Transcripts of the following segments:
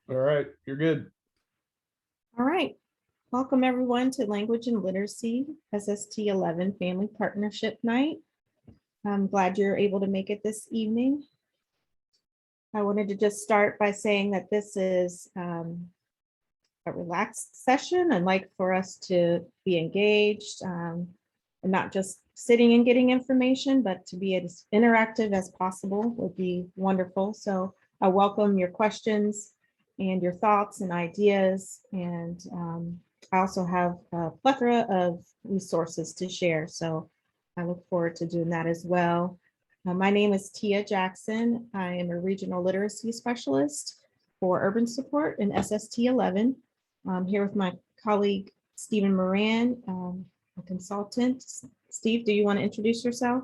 All right, you're good. All right. Welcome everyone to Language and Literacy SST 11 Family Partnership Night. I'm glad you're able to make it this evening. I wanted to just start by saying that this is a relaxed session. I'd like for us to be engaged and not just sitting and getting information, but to be as interactive as possible would be wonderful. So I welcome your questions and your thoughts and ideas. And I also have a plethora of resources to share. So I look forward to doing that as well. My name is Tia Jackson. I am a regional literacy specialist for urban support in SST 11. I'm here with my colleague, Stephen Moran, a consultant. Steve, do you want to introduce yourself?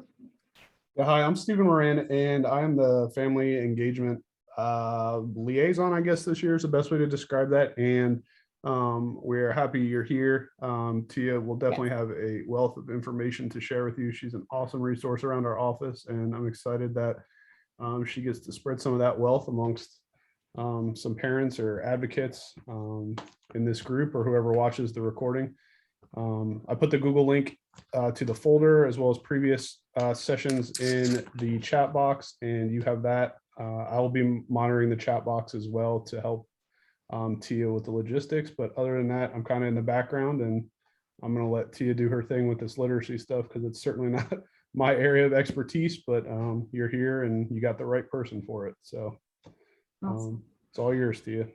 Yeah, hi, I'm Stephen Moran, and I'm the family engagement liaison, I guess this year is the best way to describe that. And we're happy you're here. Tia will definitely have a wealth of information to share with you. She's an awesome resource around our office, and I'm excited that she gets to spread some of that wealth amongst some parents or advocates in this group or whoever watches the recording. I put the Google link to the folder as well as previous sessions in the chat box, and you have that. I will be monitoring the chat box as well to help Tia with the logistics. But other than that, I'm kind of in the background, and I'm going to let Tia do her thing with this literacy stuff because it's certainly not my area of expertise, but you're here and you got the right person for it. So Awesome. it's all yours, Tia.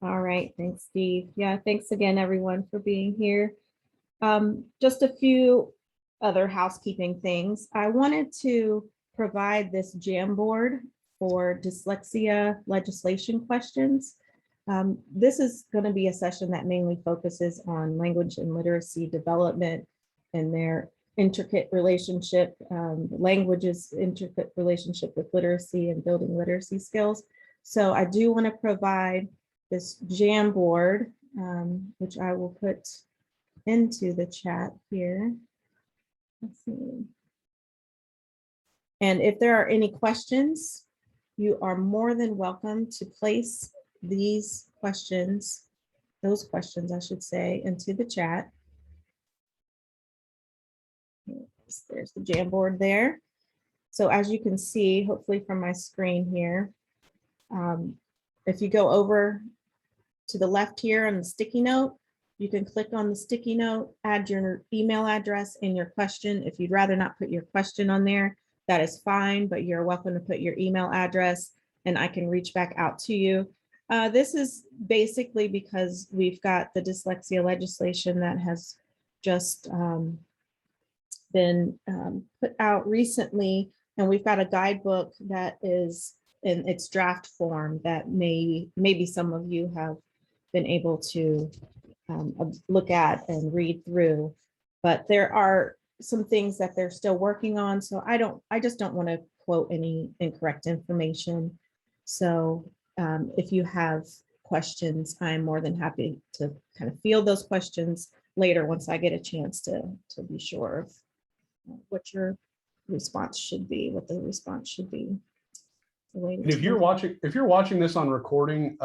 All right, thanks, Steve. Yeah, thanks again, everyone, for being here. Just a few other housekeeping things. I wanted to provide this Jamboard for dyslexia legislation questions. This is going to be a session that mainly focuses on language and literacy development and their intricate relationship, language's intricate relationship with literacy and building literacy skills. So I do want to provide this Jamboard, which I will put into the chat here. Let's see. And if there are any questions, you are more than welcome to place these questions, those questions, I should say, into the chat. There's the Jamboard there. So as you can see, hopefully from my screen here, if you go over to the left here on the sticky note, you can click on the sticky note, add your email address and your question. If you'd rather not put your question on there, that is fine, but you're welcome to put your email address and I can reach back out to you. This is basically because we've got the dyslexia legislation that has just been put out recently, and we've got a guidebook that is in its draft form that maybe some of you have been able to look at and read through, but there are some things that they're still working on. So I just don't want to quote any incorrect information. So if you have questions, I'm more than happy to kind of field those questions later once I get a chance to be sure of what your response should be, what the response should be. And if you're watching this on recording,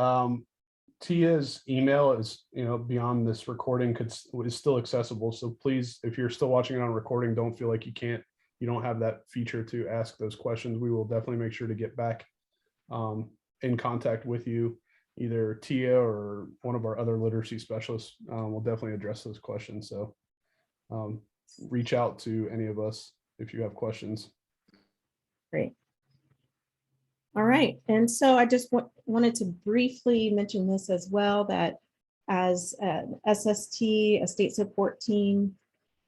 Tia's email is, beyond this recording is still accessible. So please, if you're still watching it on recording, don't feel like you don't have that feature to ask those questions. We will definitely make sure to get back in contact with you, either Tia or one of our other literacy specialists. Will definitely address those questions. So reach out to any of us if you have questions. Great. All right, and so I just wanted to briefly mention this as well, that as SST, a state support team,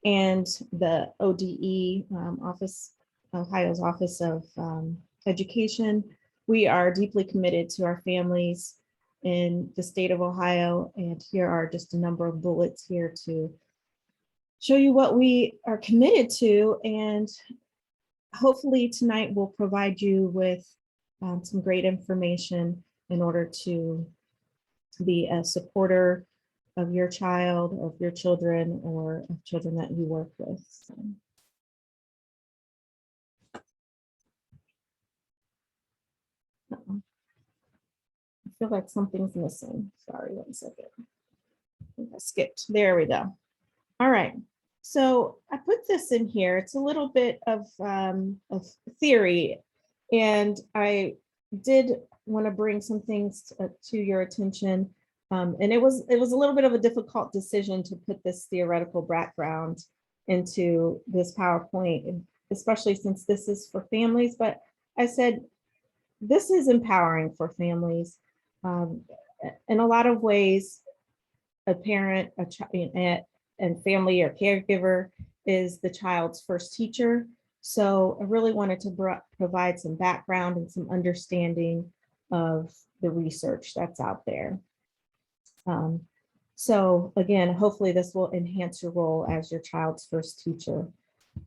and the ODE office, Ohio's Office of Education, we are deeply committed to our families in the state of Ohio. And here are just a number of bullets here to show you what we are committed to. And hopefully tonight will provide you with some great information in order to be a supporter of your child, of your children, or of children that you work with. So. feel like something's missing. Sorry, 1 second. I think I skipped. There we go. All right. So I put this in here. It's a little bit of theory, and I did want to bring some things to your attention. And it was a little bit of a difficult decision to put this theoretical background into this PowerPoint, especially since this is for families. But I said, this is empowering for families. In a lot of ways, a parent, a child, and family or caregiver is the child's first teacher. So I really wanted to provide some background and some understanding of the research that's out there. So again, hopefully this will enhance your role as your child's first teacher.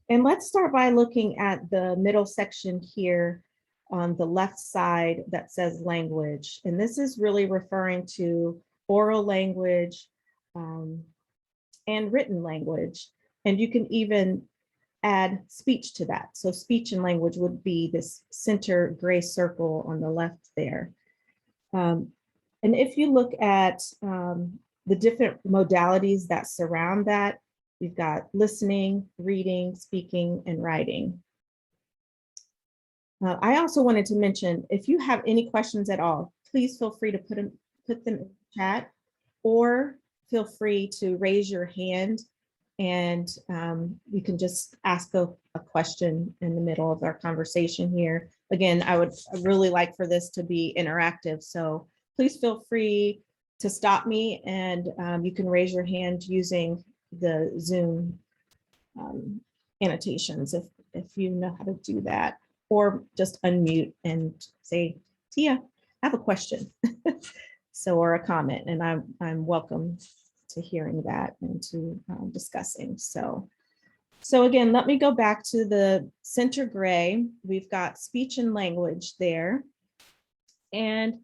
And let's start by looking at the middle section here on the left side that says language. And this is really referring to oral language and written language. And you can even add speech to that. So speech and language would be this center gray circle on the left there. And if you look at the different modalities that surround that, you've got listening, reading, speaking, and writing. I also wanted to mention, if you have any questions at all, please feel free to put them in the chat, or feel free to raise your hand, and you can just ask a question in the middle of our conversation here. Again, I would really like for this to be interactive, so please feel free to stop me, and you can raise your hand using the Zoom annotations if you know how to do that, or just unmute and say, Tia, I have a question. So, or a comment, and I'm welcome to hearing that and to discussing. So again, let me go back to the center gray. We've got speech and language there. And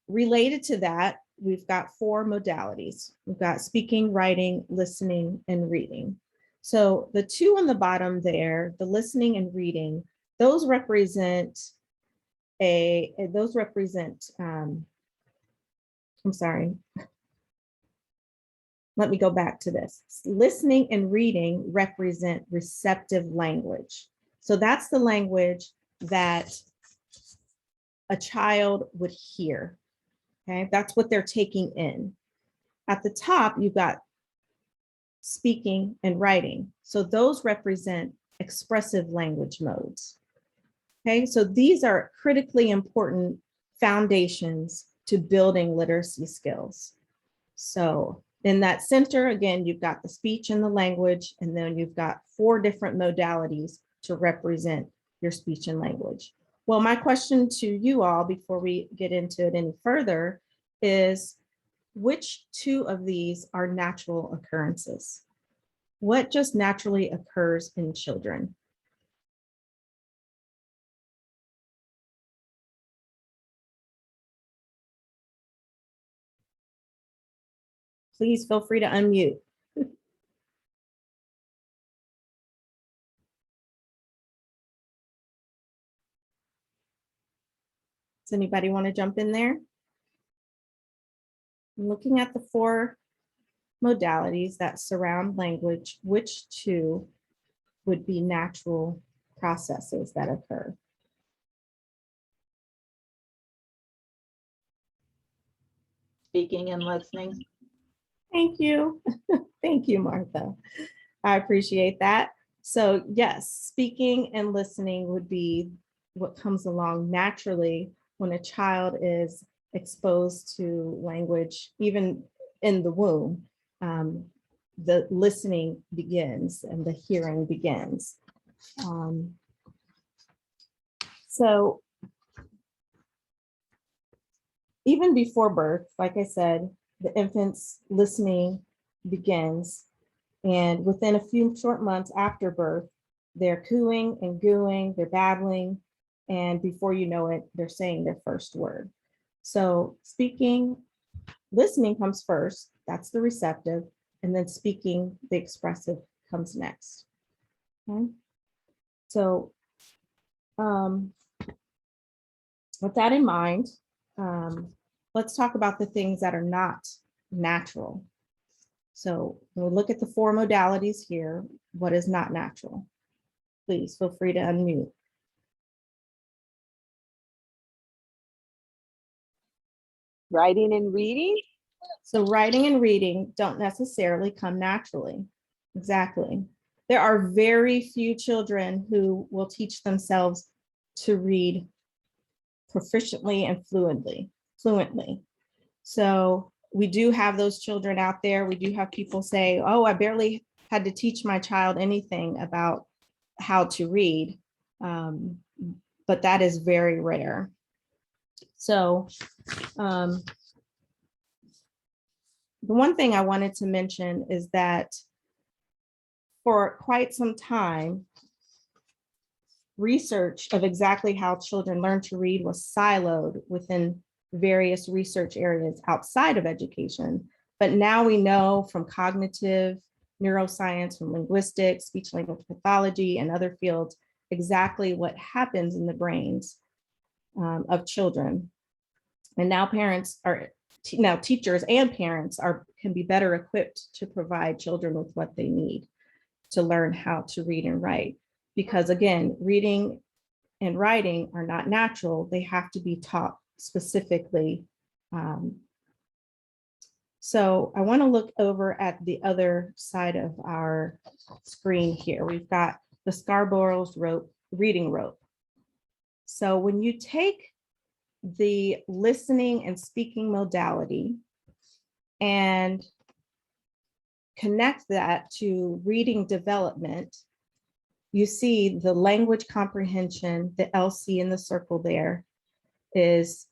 related to that, we've got 4 modalities. We've got speaking, writing, listening, and reading. So the 2 on the bottom there, the listening and reading, those represent I'm sorry. Let me go back to this. Listening and reading represent receptive language. So that's the language that a child would hear. Okay, that's what they're taking in. At the top, you've got speaking and writing. So those represent expressive language modes. Okay, so these are critically important foundations to building literacy skills. So in that center, again, you've got the speech and the language, and then you've got 4 different modalities to represent your speech and language. Well, my question to you all before we get into it any further is, which 2 of these are natural occurrences? What just naturally occurs in children? Please feel free to unmute. Does anybody want to jump in there? Looking at the 4 modalities that surround language, which 2 would be natural processes that occur? Speaking and listening. Thank you. Thank you, Martha. I appreciate that. So yes, speaking and listening would be what comes along naturally when a child is exposed to language, even in the womb. The listening begins and the hearing begins. So even before birth, like I said, the infant's listening begins. And within a few short months after birth, they're cooing and gooing, they're babbling. And before you know it, they're saying their first word. So listening comes first, that's the receptive, and then speaking, the expressive, comes next. Okay. So with that in mind, let's talk about the things that are not natural. So when we look at the 4 modalities here, what is not natural? Please feel free to unmute. Writing and reading? So writing and reading don't necessarily come naturally. Exactly. There are very few children who will teach themselves to read proficiently and fluently. So we do have those children out there. We do have people say, oh, I barely had to teach my child anything about how to read. But that is very rare. So the one thing I wanted to mention is that for quite some time, research of exactly how children learn to read was siloed within various research areas outside of education. But now we know from cognitive neuroscience, from linguistics, speech language pathology, and other fields, exactly what happens in the brains of children. And now teachers and parents can be better equipped to provide children with what they need to learn how to read and write. Because again, reading and writing are not natural. They have to be taught specifically. So I want to look over at the other side of our screen here. We've got the Scarborough's reading rope. So when you take the listening and speaking modality and connect that to reading development, you see the language comprehension, the LC in the circle there, is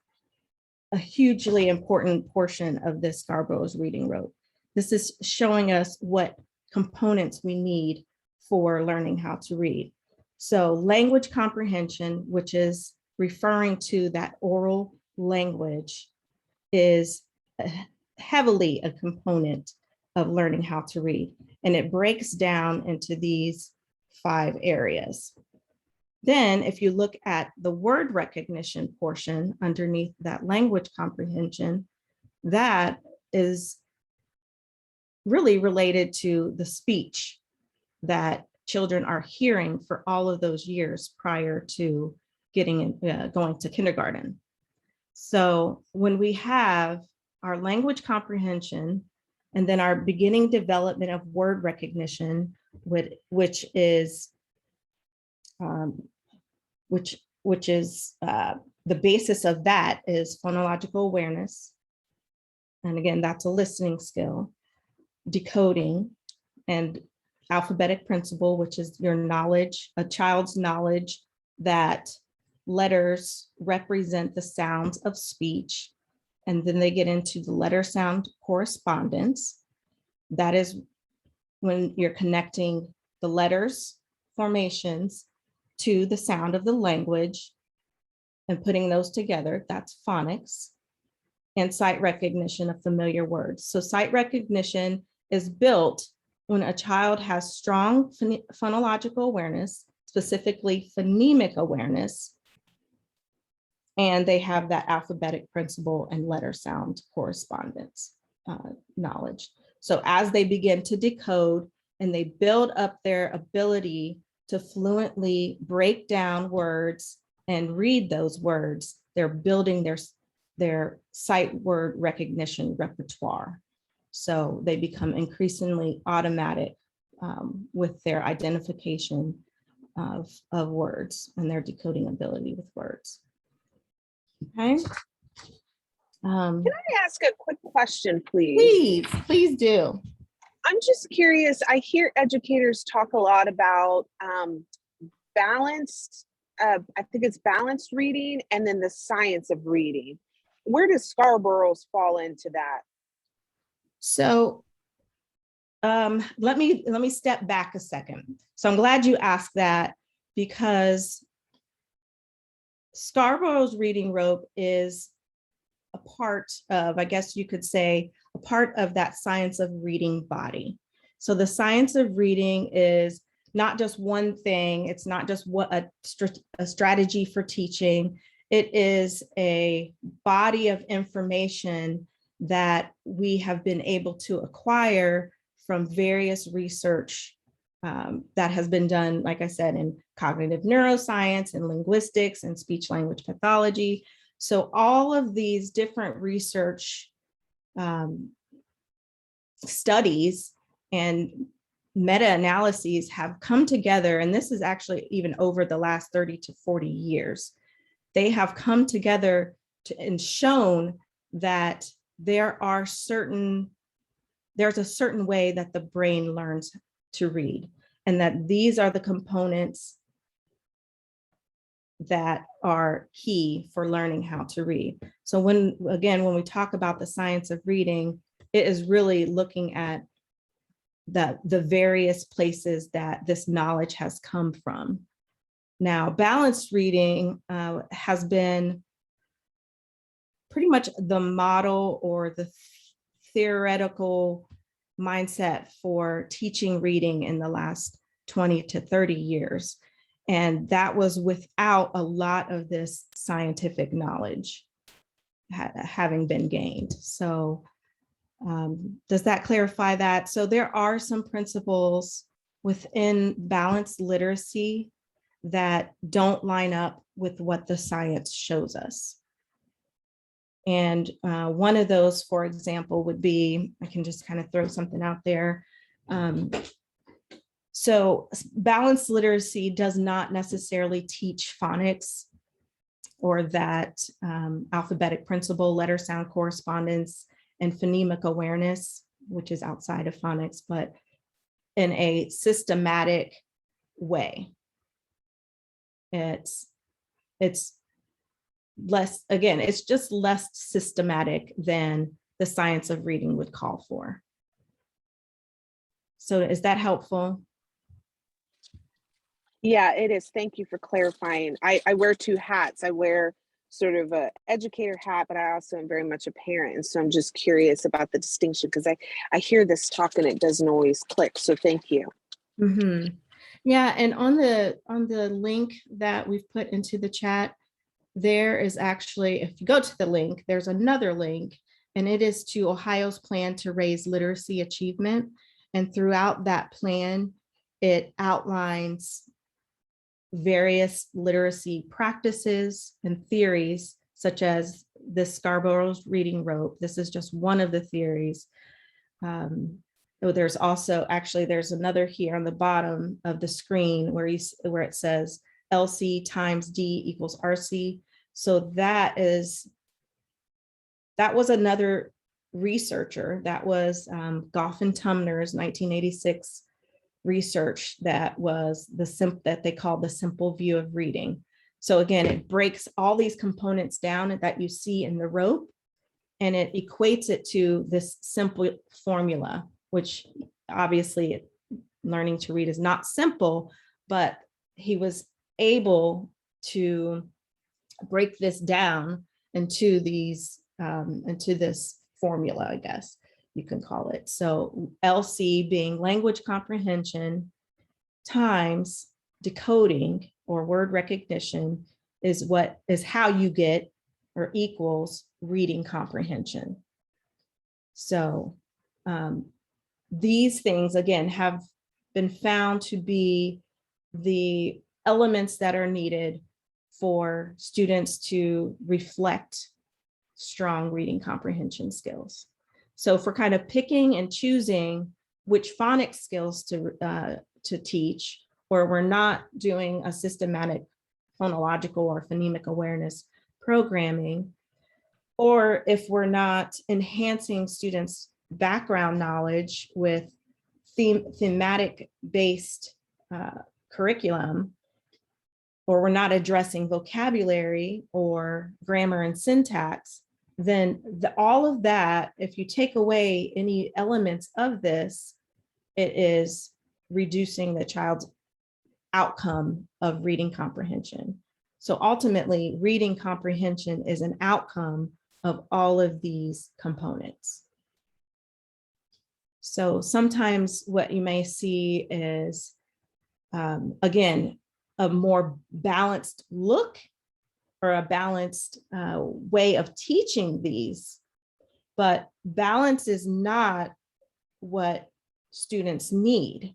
a hugely important portion of this Scarborough's reading rope. This is showing us what components we need for learning how to read. So language comprehension, which is referring to that oral language, is heavily a component of learning how to read. And it breaks down into these 5 areas. Then if you look at the word recognition portion underneath that language comprehension, that is really related to the speech that children are hearing for all of those years prior to going to kindergarten. So when we have our language comprehension and then our beginning development of word recognition, which is the basis of that is phonological awareness. And again, that's a listening skill, decoding, and alphabetic principle, which is your knowledge, a child's knowledge that letters represent the sounds of speech. And then they get into the letter sound correspondence. That is when you're connecting the letters formations to the sound of the language and putting those together. That's phonics. And sight recognition of familiar words. So sight recognition is built when a child has strong phonological awareness, specifically phonemic awareness, and they have that alphabetic principle and letter sound correspondence knowledge. So as they begin to decode and they build up their ability to fluently break down words and read those words, they're building their sight word recognition repertoire. So they become increasingly automatic with their identification of words and their decoding ability with words. Okay. Can I ask a quick question, please? Please do. I'm just curious. I hear educators talk a lot about balanced, I think it's balanced reading, and then the science of reading. Where does Scarborough's fall into that? So let me step back a second. So I'm glad you asked that, because Scarborough's reading rope is a part of, I guess you could say, a part of that science of reading body. So the science of reading is not just one thing. It's not just what a strategy for teaching. It is a body of information that we have been able to acquire from various research that has been done, like I said, in cognitive neuroscience and linguistics and speech language pathology. So all of these different research studies and meta-analyses have come together, and this is actually even over the last 30 to 40 years. They have come together and shown that there's a certain way that the brain learns to read, and that these are the components that are key for learning how to read. So when we talk about the science of reading, it is really looking at the various places that this knowledge has come from. Now, balanced reading has been pretty much the model or the theoretical mindset for teaching reading in the last 20 to 30 years. And that was without a lot of this scientific knowledge having been gained. So does that clarify that? So there are some principles within balanced literacy that don't line up with what the science shows us. And one of those, for example, would be, I can just kind of throw something out there. So balanced literacy does not necessarily teach phonics or that alphabetic principle, letter sound correspondence, and phonemic awareness, which is outside of phonics, but in a systematic way. It's less, again, it's just less systematic than the science of reading would call for. So is that helpful? Yeah, it is. Thank you for clarifying. I wear two hats. I wear sort of a educator hat, but I also am very much a parent. And so I'm just curious about the distinction because I hear this talk and it doesn't always click. So thank you. Mm-hmm. Yeah, and on the link that we've put into the chat, there is actually, if you go to the link, there's another link, and it is to Ohio's plan to raise literacy achievement. And throughout that plan, it outlines various literacy practices and theories, such as the Scarborough's reading rope. This is just one of the theories. There's also, actually, there's another here on the bottom of the screen where it says LC times D equals RC. So that was another researcher. That was Goff and Tumner's 1986 research that was that they call the simple view of reading. So again, it breaks all these components down that you see in the rope, and it equates it to this simple formula, which obviously learning to read is not simple, but he was able to break this down into these into this formula, I guess you can call it. So LC being language comprehension times decoding or word recognition is how you get or equals reading comprehension. So these things, again, have been found to be the elements that are needed for students to reflect strong reading comprehension skills. So for kind of picking and choosing which phonics skills to teach, or we're not doing a systematic phonological or phonemic awareness programming, or if we're not enhancing students' background knowledge with thematic based curriculum, or we're not addressing vocabulary or grammar and syntax, then all of that, if you take away any elements of this, it is reducing the child's outcome of reading comprehension. So ultimately, reading comprehension is an outcome of all of these components. So sometimes what you may see is, again, a more balanced look or a balanced way of teaching these, but balance is not what students need.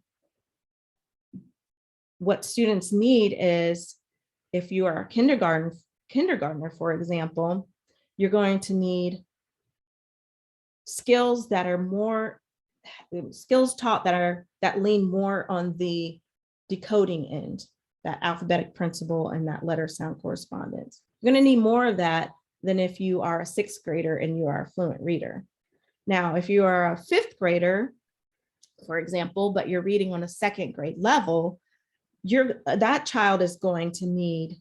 What students need is, if you are a kindergartner, for example, you're going to need skills that are more skills taught that lean more on the decoding end, that alphabetic principle and that letter sound correspondence. You're going to need more of that than if you are a 6th grader and you are a fluent reader. Now, if you are a 5th grader, for example, but you're reading on a 2nd grade level, that child is going to need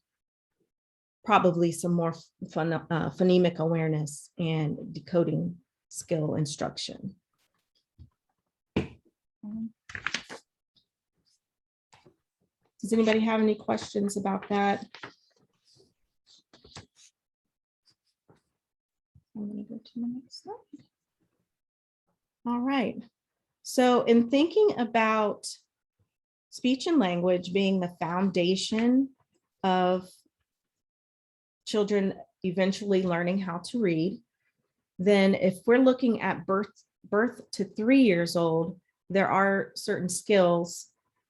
probably some more phonemic awareness and decoding skill instruction. Does anybody have any questions about that? I'm going to go to the next slide. All right. So in thinking about speech and language being the foundation of children eventually learning how to read, then if we're looking at birth to 3 years old, there are certain skills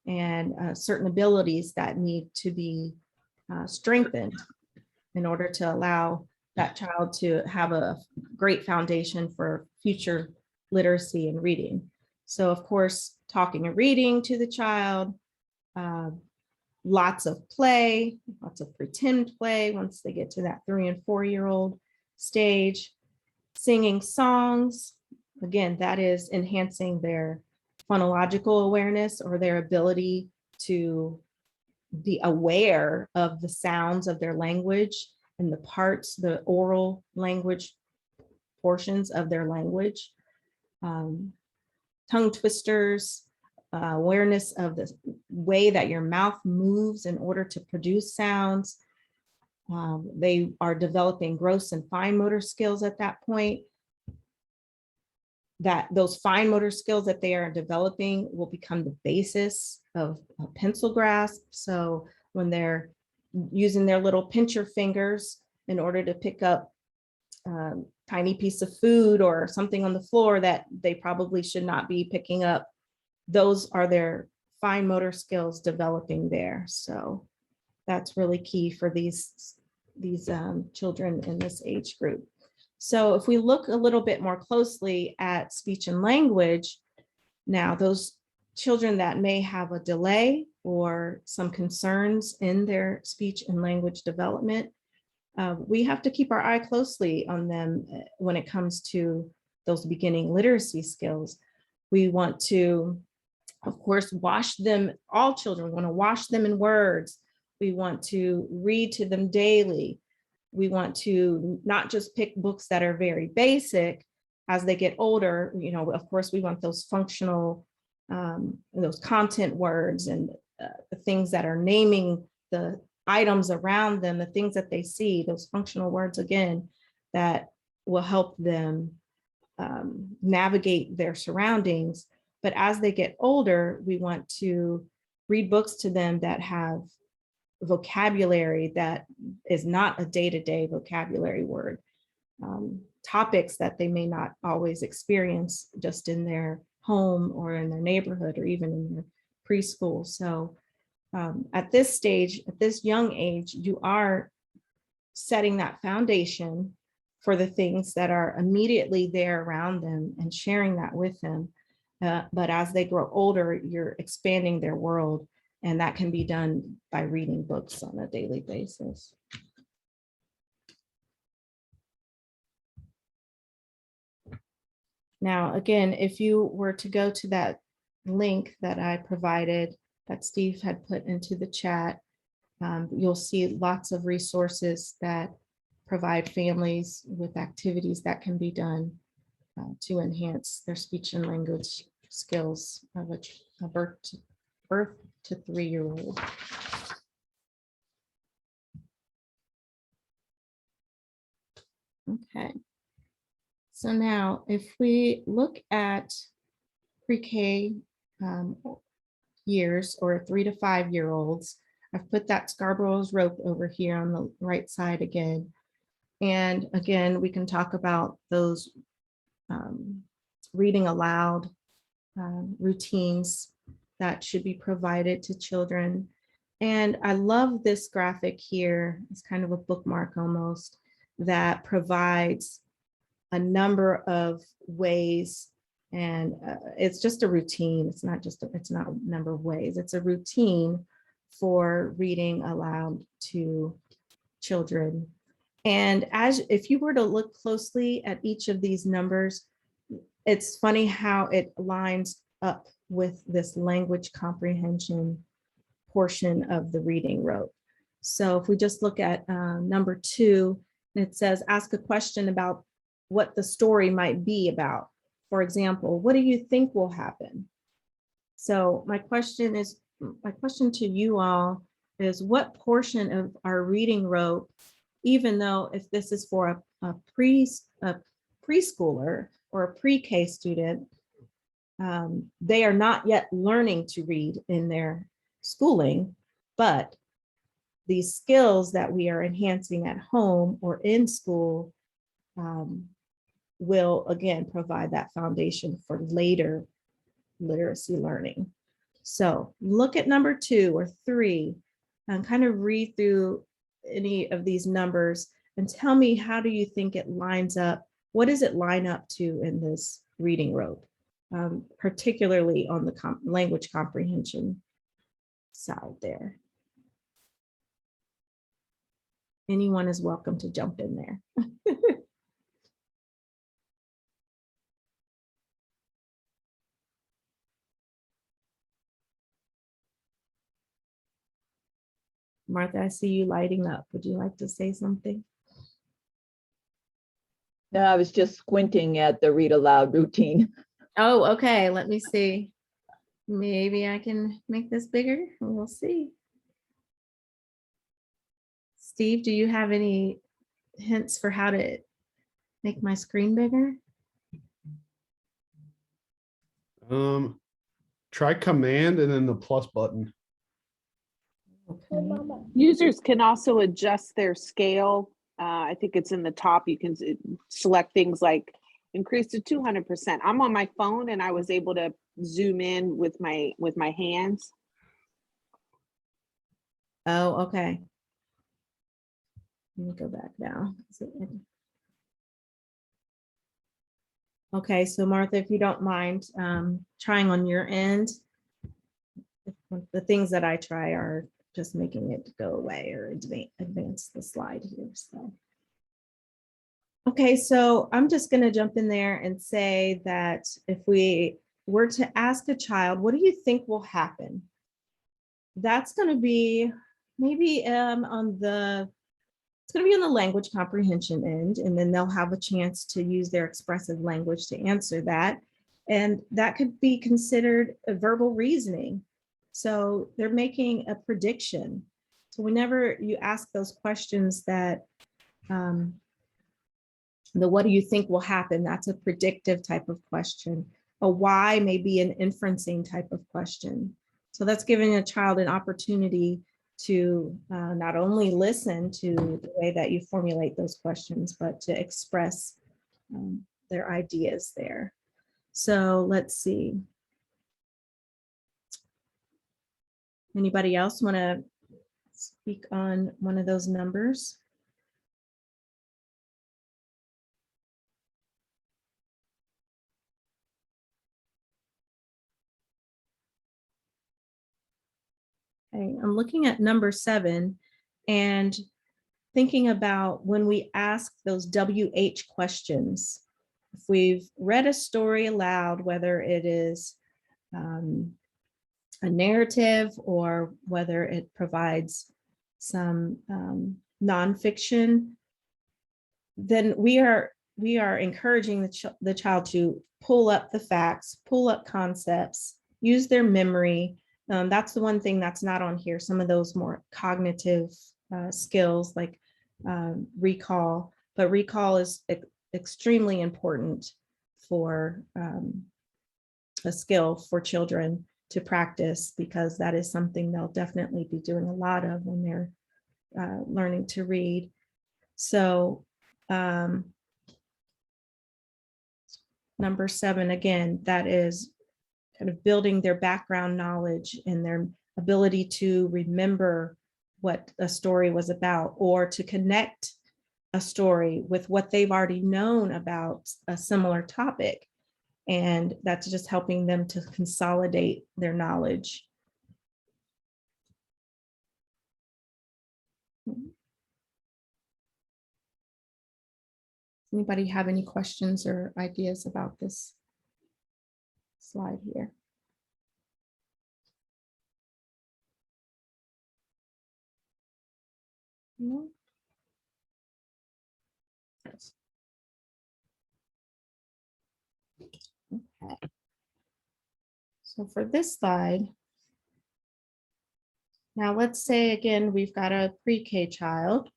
and certain abilities that need to be strengthened in order to allow that child to have a great foundation for future literacy and reading. So of course, talking and reading to the child, lots of play, lots of pretend play once they get to that 3 and 4 year old stage, singing songs. Again, that is enhancing their phonological awareness or their ability to be aware of the sounds of their language and the parts, the oral language portions of their language. Tongue twisters, awareness of the way that your mouth moves in order to produce sounds. They are developing gross and fine motor skills at that point. Those fine motor skills that they are developing will become the basis of a pencil grasp. So when they're using their little pincher fingers in order to pick up a tiny piece of food or something on the floor that they probably should not be picking up, those are their fine motor skills developing there. So that's really key for these children in this age group. So if we look a little bit more closely at speech and language, now those children that may have a delay or some concerns in their speech and language development, we have to keep our eye closely on them when it comes to those beginning literacy skills. We want to, of course, wash them. All children want to wash them in words. We want to read to them daily. We want to not just pick books that are very basic. As they get older, of course, we want those functional, those content words and the things that are naming the items around them, the things that they see, those functional words, again, that will help them navigate their surroundings. But as they get older, we want to read books to them that have vocabulary that is not a day-to-day vocabulary word, topics that they may not always experience just in their home or in their neighborhood or even in their preschool. So at this stage, at this young age, you are setting that foundation for the things that are immediately there around them and sharing that with them. But as they grow older, you're expanding their world, and that can be done by reading books on a daily basis. Now, again, if you were to go to that link that I provided, that Steve had put into the chat, you'll see lots of resources that provide families with activities that can be done to enhance their speech and language skills of a birth to 3-year-old. Okay. So now if we look at pre-K years or 3 to 5 year olds, I've put that Scarborough's rope over here on the right side again. And again, we can talk about those reading aloud routines that should be provided to children. And I love this graphic here. It's kind of a bookmark almost, that provides a number of ways. And it's just a routine. It's not a number of ways. It's a routine for reading aloud to children. And if you were to look closely at each of these numbers, it's funny how it lines up with this language comprehension portion of the reading rope. So if we just look at number 2, it says, ask a question about what the story might be about. For example, what do you think will happen? So my question to you all is, what portion of our reading rope, even though if this is for a preschooler or a pre-K student, they are not yet learning to read in their schooling, but these skills that we are enhancing at home or in school will again provide that foundation for later literacy learning. So look at number 2 or 3 and kind of read through any of these numbers and tell me, how do you think it lines up? What does it line up to in this reading rope, particularly on the language comprehension side there? Anyone is welcome to jump in there. Martha, I see you lighting up. Would you like to say something? No, I was just squinting at the read aloud routine. Oh, okay. Let me see. Maybe I can make this bigger. We'll see. Steve, do you have any hints for how to make my screen bigger? Try command and then the plus button. Okay. Users can also adjust their scale. I think it's in the top. You can select things like increase to 200%. I'm on my phone and I was able to zoom in with my hands. Oh, okay. Let me go back now. Okay, so Martha, if you don't mind trying on your end, the things that I try are just making it go away or advance the slide here. So, okay, so I'm just going to jump in there and say that if we were to ask a child, what do you think will happen? That's going to be maybe it's going to be on the language comprehension end, and then they'll have a chance to use their expressive language to answer that. And that could be considered a verbal reasoning. So they're making a prediction. So whenever you ask those questions that what do you think will happen, that's a predictive type of question. A why may be an inferencing type of question. So that's giving a child an opportunity to not only listen to the way that you formulate those questions, but to express their ideas there. So let's see. Anybody else want to speak on one of those numbers? Okay, I'm looking at number 7 and thinking about when we ask those WH questions. If we've read a story aloud, whether it is a narrative or whether it provides some nonfiction, then we are encouraging the child to pull up the facts, pull up concepts, use their memory. That's the one thing that's not on here. Some of those more cognitive skills like recall, but recall is extremely important for a skill for children to practice, because that is something they'll definitely be doing a lot of when they're learning to read. So number 7, again, that is kind of building their background knowledge and their ability to remember what a story was about, or to connect a story with what they've already known about a similar topic. And that's just helping them to consolidate their knowledge. Anybody have any questions or ideas about this slide here? No? Okay. So for this slide, now let's say again, we've got a pre-K child,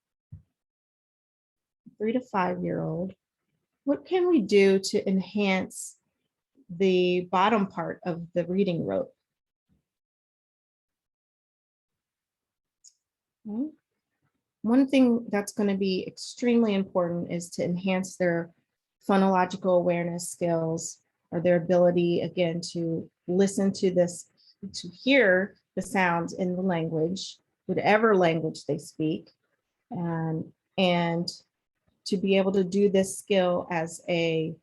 3 to 5-year-old. What can we do to enhance the bottom part of the reading rope? Okay. One thing that's going to be extremely important is to enhance their phonological awareness skills, or their ability, again, to listen to this, to hear the sounds in the language, whatever language they speak, and to be able to do this skill as a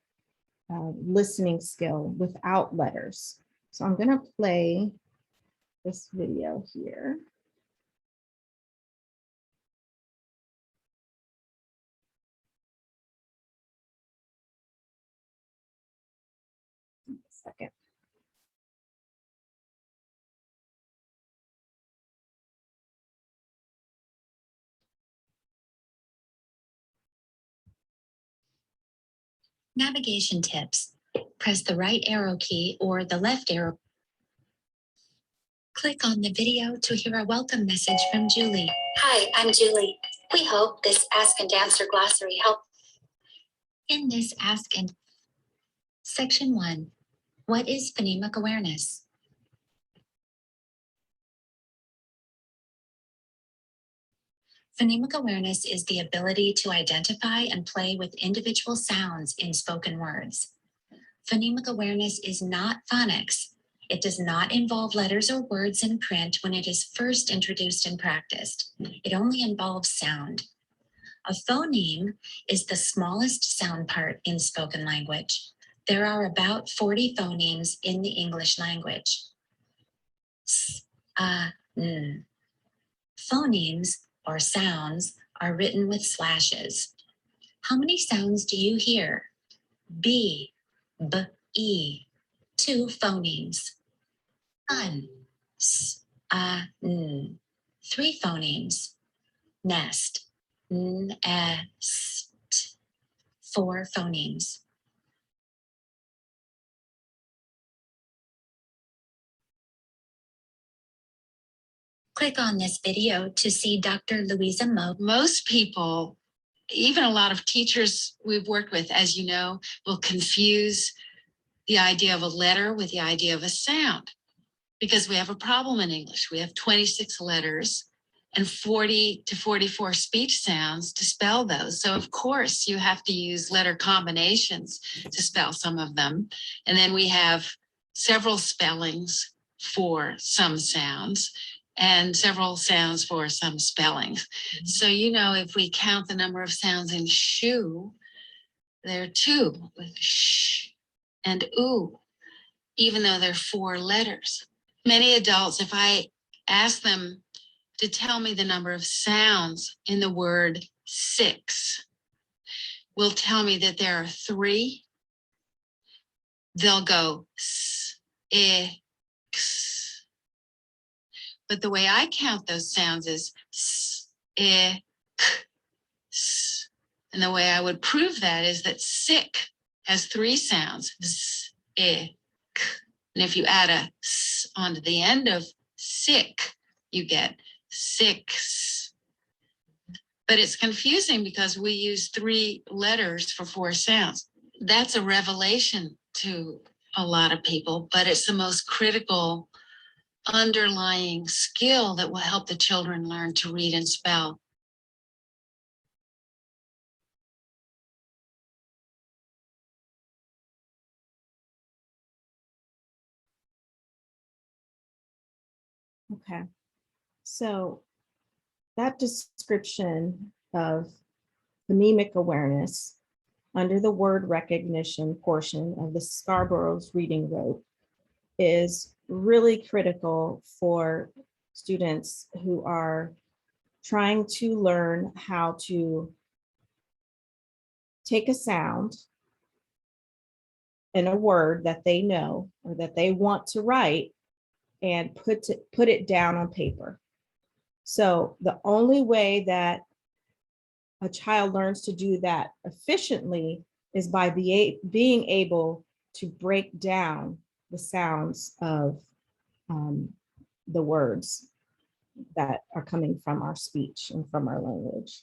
listening skill without letters. So I'm going to play this video here. Second. Navigation tips. Press the right arrow key or the left arrow. Click on the video to hear a welcome message from Julie. Hi, I'm Julie. We hope this Ask and Answer glossary helps. In this Ask and Section 1, what is phonemic awareness? Phonemic awareness is the ability to identify and play with individual sounds in spoken words. Phonemic awareness is not phonics. It does not involve letters or words in print when it is first introduced and practiced. It only involves sound. A phoneme is the smallest sound part in spoken language. There are about 40 phonemes in the English language. S, n. Phonemes, or sounds, are written with slashes. How many sounds do you hear? B, b, e. 2 phonemes. Sun, s, n. 3 phonemes. Nest, n, e, s, t. 4 phonemes. Click on this video to see Dr. Louisa Mo. Most people, even a lot of teachers we've worked with, as you know, will confuse the idea of a letter with the idea of a sound, because we have a problem in English. We have 26 letters and 40 to 44 speech sounds to spell those. So of course you have to use letter combinations to spell some of them. And then we have several spellings for some sounds and several sounds for some spellings. So, you know, if we count the number of sounds in shoe, there are 2 with sh and oo, even though they're 4 letters. Many adults, if I ask them to tell me the number of sounds in the word 6, will tell me that there are 3. They'll go s, I, x. But the way I count those sounds is s, I, k, s. And the way I would prove that is that sick has 3 sounds, s, I, k. And if you add a s onto the end of sick, you get 6. But it's confusing because we use 3 letters for 4 sounds. That's a revelation to a lot of people, but it's the most critical underlying skill that will help the children learn to read and spell. Okay, so that description of phonemic awareness under the word recognition portion of the Scarborough's reading rote is really critical for students who are trying to learn how to take a sound in a word that they know or that they want to write and put it down on paper. So the only way that a child learns to do that efficiently is by being able to break down the sounds of the words that are coming from our speech and from our language.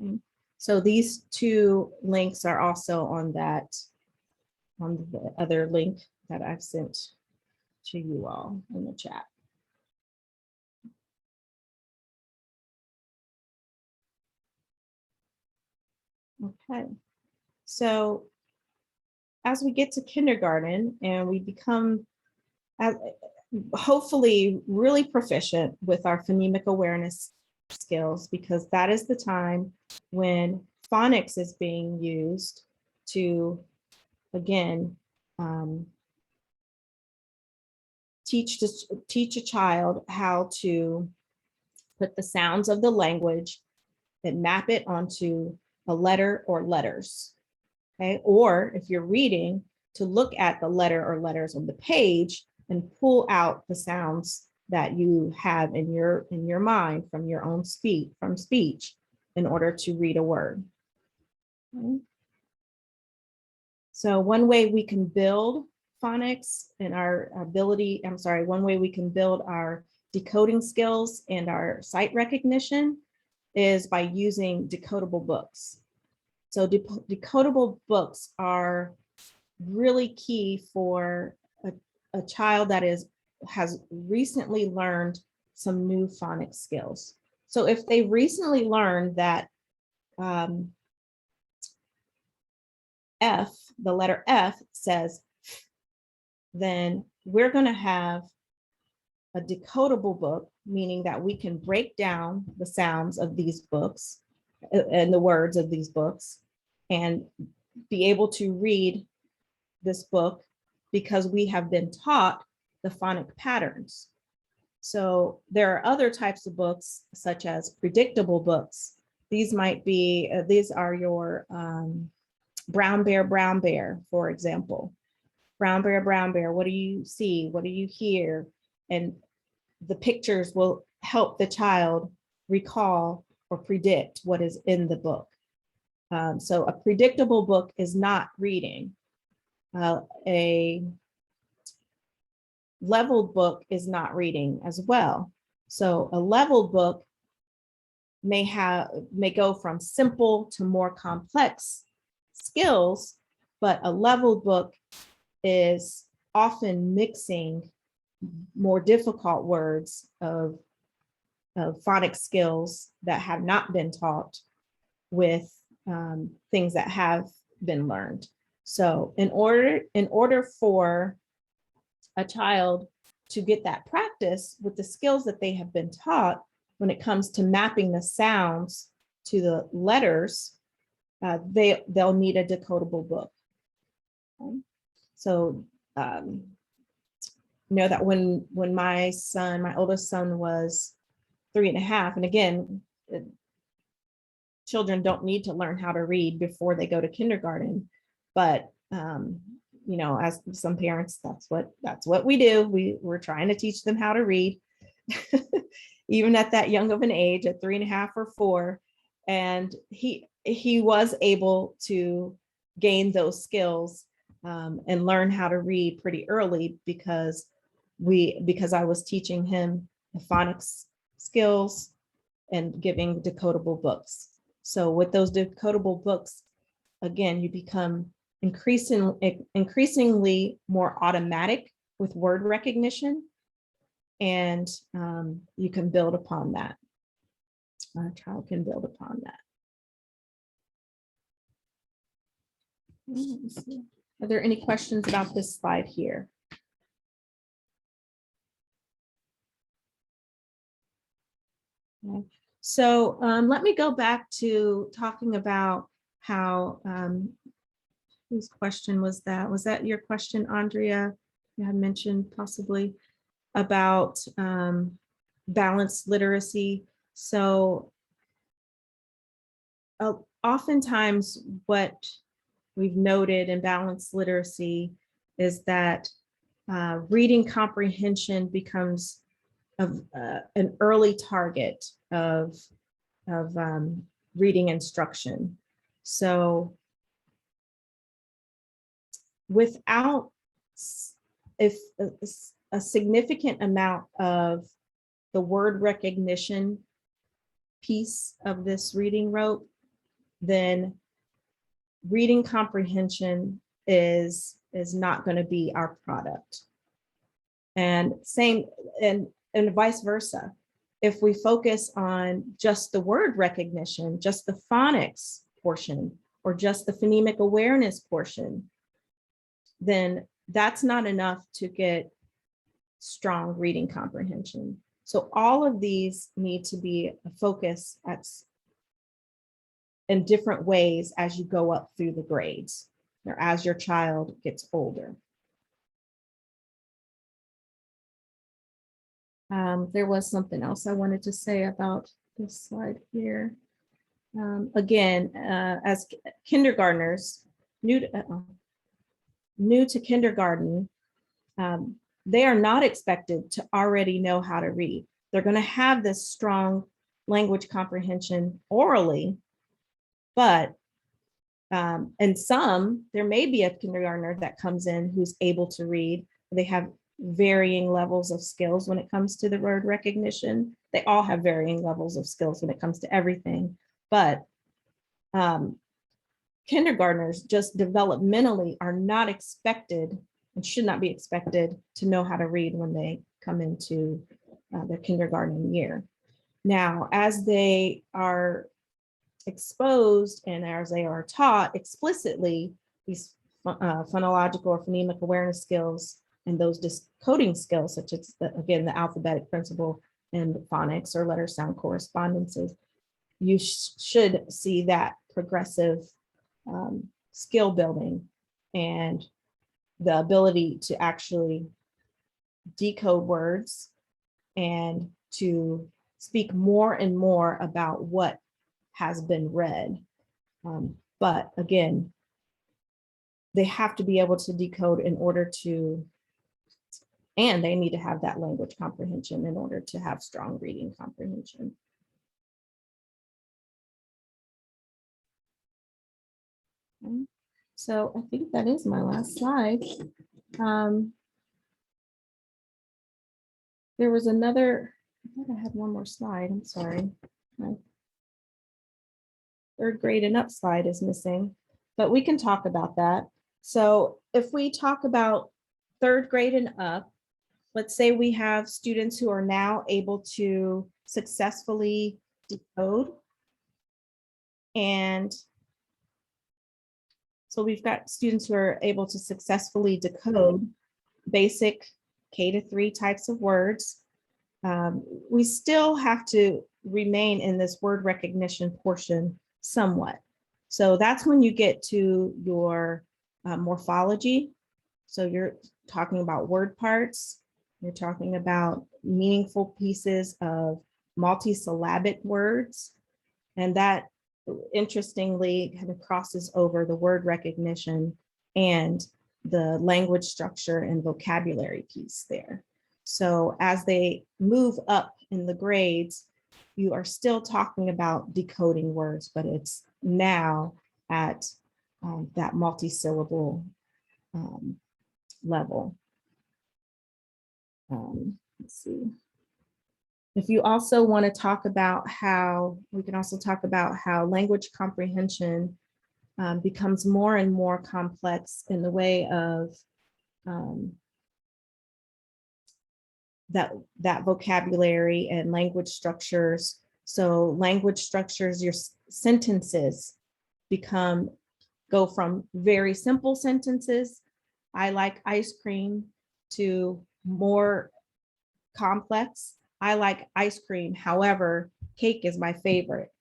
Okay. So these two links are also on the other link that I've sent to you all in the chat. Okay, so as we get to kindergarten and we become hopefully really proficient with our phonemic awareness skills, because that is the time when phonics is being used to, again, teach a child how to put the sounds of the language and map it onto a letter or letters. Okay, or if you're reading, to look at the letter or letters on the page and pull out the sounds that you have in your mind from your own speech in order to read a word. Okay. So one way we can build phonics and one way we can build our decoding skills and our sight recognition is by using decodable books. So decodable books are really key for a child that has recently learned some new phonics skills. So if they recently learned that F, the letter F says, then we're going to have a decodable book, meaning that we can break down the sounds of these books and the words of these books and be able to read this book because we have been taught the phonic patterns. So there are other types of books, such as predictable books. These are your brown bear, for example. Brown bear, what do you see? What do you hear? And the pictures will help the child recall or predict what is in the book. So a predictable book is not reading. A leveled book is not reading as well. So a leveled book may go from simple to more complex skills, but a leveled book is often mixing more difficult words of phonics skills that have not been taught with things that have been learned. So in order for a child to get that practice with the skills that they have been taught, when it comes to mapping the sounds to the letters, they'll need a decodable book. Okay. So know that when my oldest son was 3.5, and again, children don't need to learn how to read before they go to kindergarten, but as some parents, that's what we do. We're trying to teach them how to read, even at that young of an age, at 3.5 or 4, and he was able to gain those skills and learn how to read pretty early because I was teaching him the phonics skills and giving decodable books. So with those decodable books, again, you become increasingly more automatic with word recognition, and you can build upon that. A child can build upon that. Let me see. Are there any questions about this slide here? Okay. So let me go back to talking about how, whose question was that? Was that your question, Andrea? You had mentioned possibly about balanced literacy. So oftentimes what we've noted in balanced literacy is that reading comprehension becomes an early target of reading instruction. So without if a significant amount of the word recognition piece of this reading rote, then reading comprehension is not going to be our product. And same and vice versa. If we focus on just the word recognition, just the phonics portion, or just the phonemic awareness portion, then that's not enough to get strong reading comprehension. So all of these need to be a focus in different ways as you go up through the grades or as your child gets older. There was something else I wanted to say about this slide here. Again, as kindergartners, new to kindergarten, they are not expected to already know how to read. They're going to have this strong language comprehension orally, but and there may be a kindergartner that comes in who's able to read. They have varying levels of skills when it comes to the word recognition. They all have varying levels of skills when it comes to everything, but kindergartners just developmentally are not expected and should not be expected to know how to read when they come into their kindergarten year. Now, as they are exposed and as they are taught explicitly these phonological or phonemic awareness skills and those decoding skills, such as again the alphabetic principle and phonics or letter sound correspondences, you should see that progressive skill building and the ability to actually decode words and to speak more and more about what has been read. But again, they have to be able to decode in order to, and they need to have that language comprehension in order to have strong reading comprehension. Okay. So I think that is my last slide. There was another, I thought I had one more slide, I'm sorry. My third grade and up slide is missing, but we can talk about that. So if we talk about third grade and up, let's say we have students who are now able to successfully decode. And so we've got students who are able to successfully decode basic K-3 types of words. We still have to remain in this word recognition portion somewhat. So that's when you get to your morphology. So you're talking about word parts. You're talking about meaningful pieces of multisyllabic words. And that interestingly kind of crosses over the word recognition and the language structure and vocabulary piece there. So as they move up in the grades, you are still talking about decoding words, but it's now at that multi-syllable level. Let's see. If you also want to talk about how, we can also talk about how language comprehension becomes more and more complex in the way of that vocabulary and language structures. So language structures, your sentences go from very simple sentences, I like ice cream, to more complex, I like ice cream, however, cake is my favorite.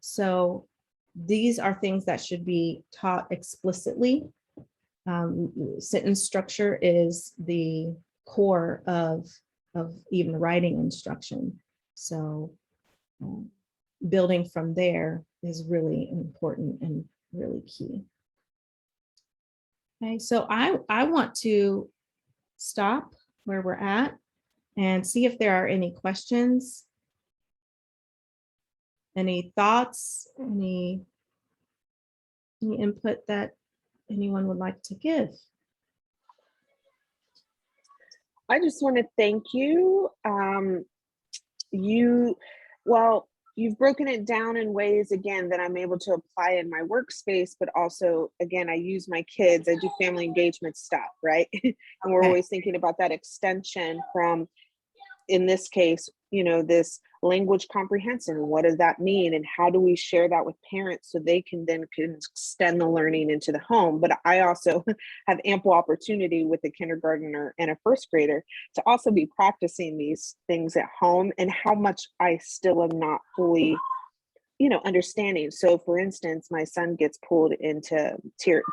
So these are things that should be taught explicitly. Sentence structure is the core of even writing instruction. So building from there is really important and really key. Okay, so I want to stop where we're at and see if there are any questions, any thoughts, any input that anyone would like to give. I just want to thank you. You've broken it down in ways, again, that I'm able to apply in my workspace, but also, again, I use my kids, I do family engagement stuff, right? And we're Okay. always thinking about that extension from, in this case, this language comprehension. What does that mean? And how do we share that with parents so they can then extend the learning into the home? But I also have ample opportunity with a kindergartner and a first grader to also be practicing these things at home, and how much I still am not fully understanding. So for instance, my son gets pulled into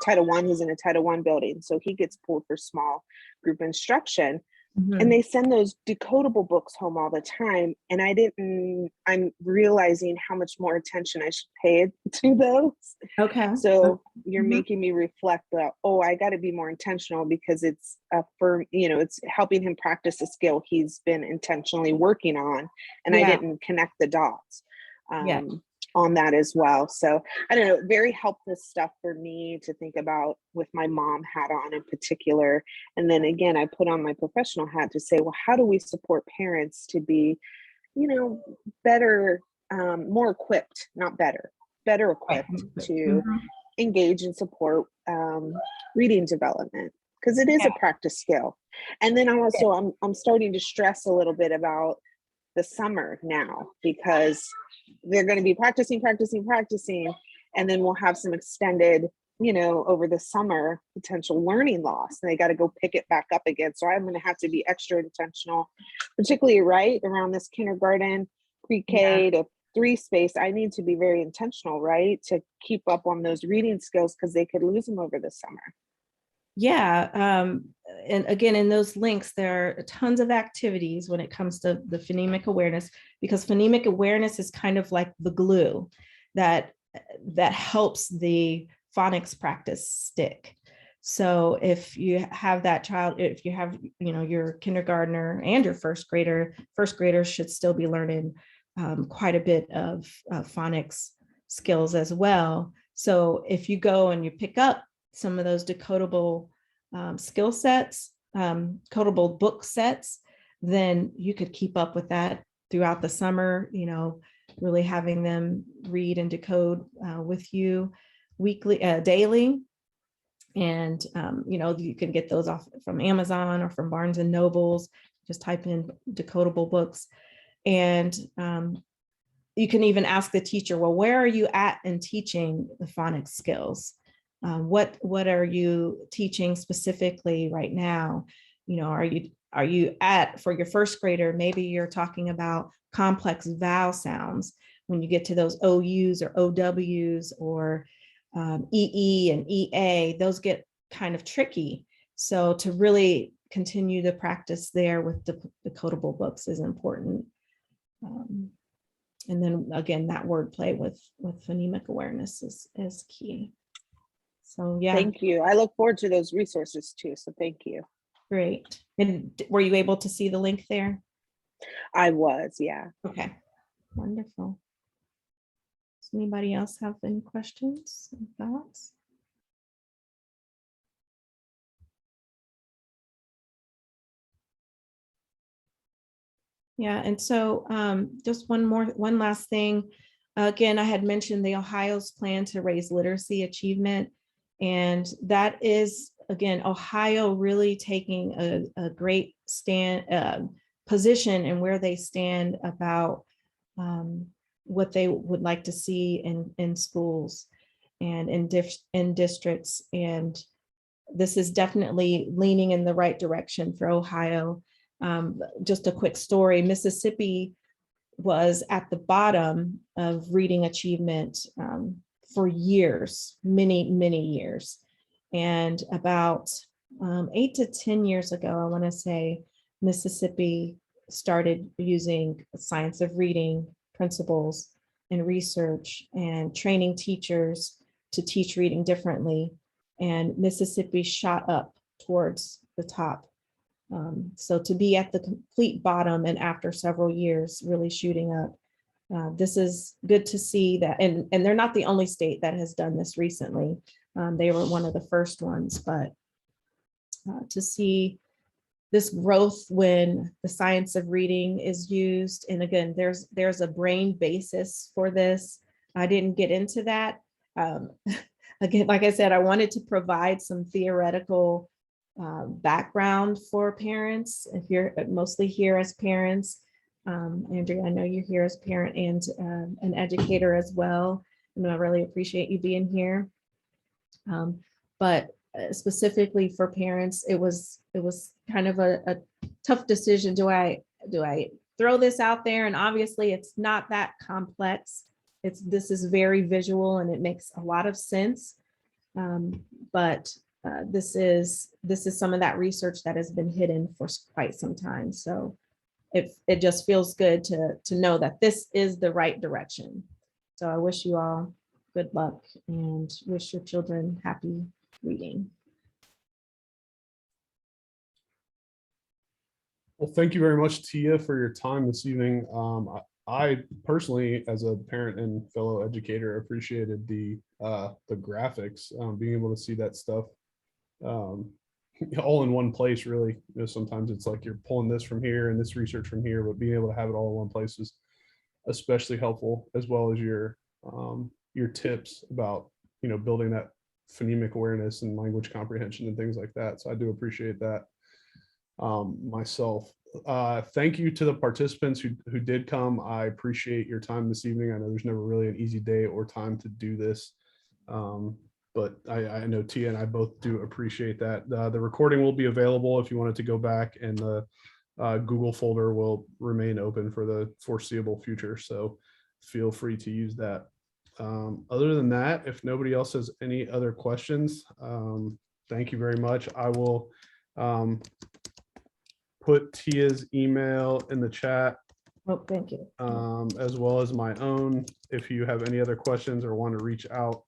Title I, he's in a Title I building. So he gets pulled for small group instruction. And they send those decodable books home all the time. And I'm realizing how much more attention I should pay to those. Okay. So you're making me reflect that, I got to be more intentional, because it's it's helping him practice a skill he's been intentionally working on. And I didn't connect the dots on that as well. So I don't know, very helpful stuff for me to think about with my mom hat on in particular. And then again, I put on my professional hat to say, well, how do we support parents to be, better, more equipped, not better equipped to engage and support reading development, because it is a practice skill. And then also I'm starting to stress a little bit about the summer now, because they're going to be practicing, and then we'll have some extended, over the summer, potential learning loss, and they got to go pick it back up again. So I'm going to have to be extra intentional, particularly right around this kindergarten, pre-K to 3 space. I need to be very intentional, right, to keep up on those reading skills, because they could lose them over the summer. Yeah. And again, in those links, there are tons of activities when it comes to the phonemic awareness, because phonemic awareness is kind of like the glue that helps the phonics practice stick. So if you have that child, if you have, your kindergartner and your first graders should still be learning quite a bit of phonics skills as well. So if you go and you pick up some of those decodable skill sets, codable book sets, then you could keep up with that throughout the summer, really having them read and decode with you weekly, daily. And, you can get those off from Amazon or from Barnes and Nobles. Just type in decodable books. And you can even ask the teacher, well, where are you at in teaching the phonics skills? What are you teaching specifically right now? Are you at, for your first grader, maybe you're talking about complex vowel sounds. When you get to those OUs or OWs or EE and EA, those get kind of tricky. So to really continue the practice there with the decodable books is important. And then again, that wordplay with phonemic awareness is key. So yeah. Thank you. I look forward to those resources too. So thank you. Great. And were you able to see the link there? I was, yeah. Okay, wonderful. Does anybody else have any questions and thoughts? Yeah, and so just one last thing. Again, I had mentioned the Ohio's plan to raise literacy achievement, and that is again, Ohio really taking a great position and where they stand about what they would like to see in schools and in districts. And this is definitely leaning in the right direction for Ohio. Just a quick story, Mississippi was at the bottom of reading achievement for years, many years. And about 8 to 10 years ago, I want to say, Mississippi started using science of reading principles and research and training teachers to teach reading differently. And Mississippi shot up towards the top. So to be at the complete bottom and after several years really shooting up, this is good to see that. And they're not the only state that has done this recently. They were one of the first ones, but to see this growth when the science of reading is used. And again, there's a brain basis for this. I didn't get into that. Again, like I said, I wanted to provide some theoretical background for parents. If you're mostly here as parents, Andrea, I know you're here as parent and an educator as well. And I really appreciate you being here. But specifically for parents, it was kind of a tough decision. Do I throw this out there? And obviously it's not that complex. This is very visual and it makes a lot of sense. But this is some of that research that has been hidden for quite some time. So it just feels good to know that this is the right direction. So I wish you all good luck and wish your children happy reading. Well, thank you very much, Tia, for your time this evening. I personally, as a parent and fellow educator, appreciated the graphics, being able to see that stuff all in one place. Really, sometimes it's like you're pulling this from here and this research from here, but being able to have it all in one place is especially helpful, as well as your tips about building that phonemic awareness and language comprehension and things like that. So I do appreciate that myself. Thank you to the participants who did come. I appreciate your time this evening. I know there's never really an easy day or time to do this, but I know Tia and I both do appreciate that. The recording will be available if you wanted to go back, and the Google folder will remain open for the foreseeable future, so feel free to use that. Other than that, if nobody else has any other questions, thank you very much. I will put Tia's email in the chat, Oh, thank you. as well as my own, if you have any other questions or want to reach out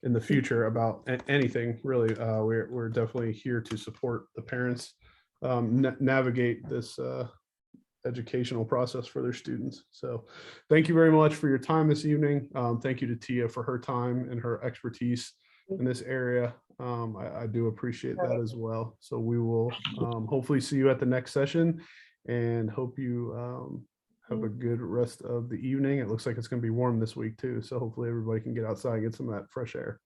in the future about anything, really. We're definitely here to support the parents navigate this educational process for their students. So thank you very much for your time this evening. Thank you to Tia for her time and her expertise in this area. I do appreciate that as well. So we will hopefully see you at the next session, and hope you have a good rest of the evening. It looks like it's going to be warm this week too, so hopefully everybody can get outside and get some of that fresh air.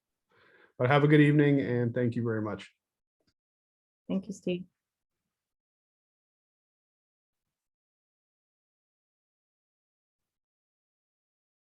But have a good evening, and thank you very much. Thank you, Steve.